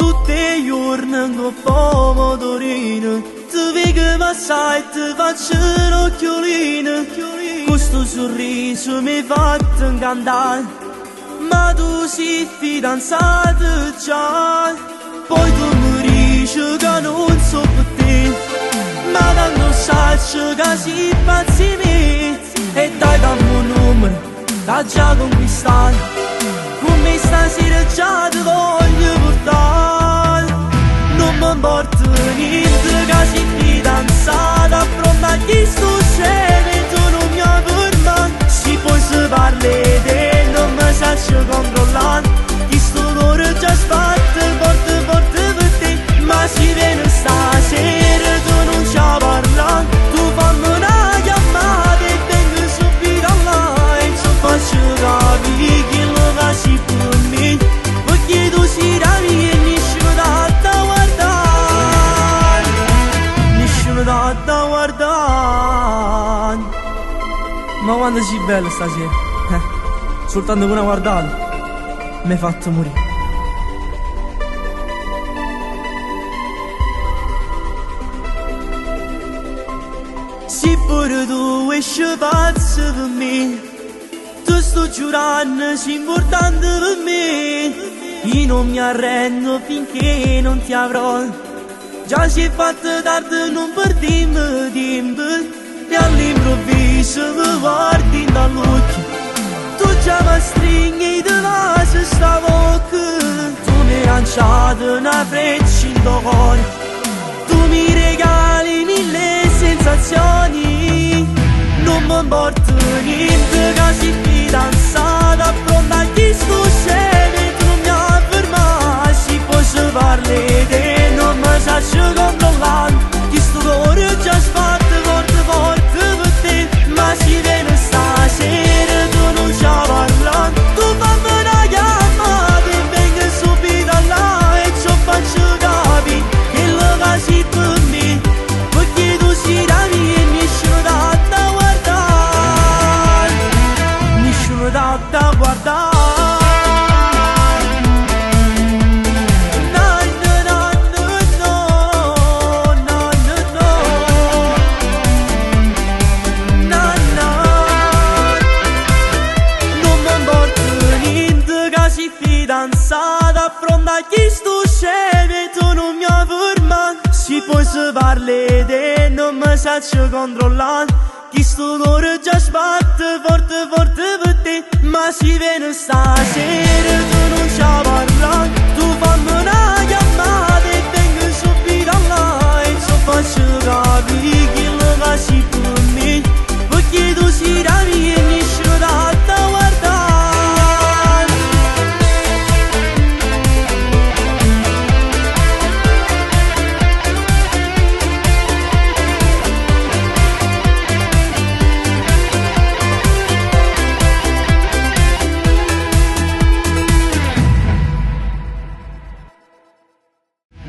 tutte le giorni con pomodorino, ti vedo ma sai ti faccio l'occhiolino, questo sorriso mi fa incantare, ma tu sei fidanzata già, poi tu mi dici che non so per te, ma tanto sai che sei pazzi me, e dai dammi un numero, da già conquistato. Come stasera già ti voglio portare, non mi importa niente che sei fidanzata, pronta a chi sto scemo tu non mi fermare, si puoi se parli te non mi saccio controllare, chi sto cuore già sbatte forte per te, ma si viene stasera tu non ci parla, tu fammi una chiamata e vengo subito là e ci faccio capire che si per me, perché tu sei da mia e nessuno da guardare, nessuno da guardare. Ma quando sei bella stasera, soltanto con una guardata mi hai fatto morire. Se pure tu esci pazzo per me, ti sto giurando, sei importante per me. Io non mi arrendo finché non ti avrò. Già si è fatto tardi, non perdiamo tempo, e all'improvviso mi guardi dall'occhio, tu già mi stringi di naso sta bocca, tu mi hai lanciato una freccia in tuo cuore, tu mi regali mille sensazioni, non mi importa niente che sei fidanzata, pronta a chi sto scemo tu non mi fermare, si può se parli te non mi saccio controllare, chi sto cuore già sbatte forte per te, ma si viene stasera tu non ci parla, tu fammi una chiamata e vengo subito là e ci faccio capire che lo fai per me, perché tu sei da mia e nessuno da guardare, nessuno da guardare. Fidanzata, pronta a chi sto scemo e tu non mi ferma, si può se parli te non mi saccio controllare, chi sto cuore già sbatte forte per te, ma si viene stasera tu non ci parla, tu fammi una chiamata e vengo subito là e ci faccio capire che lo fai per me, perché tu sei da mia e nessuno da guardare.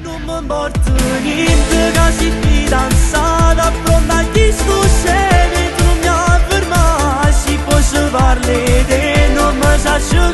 Non mi importa niente che sei fidanzata, pronta a chi sto scemo tu non mi fermare, si può se parli te non mi saccio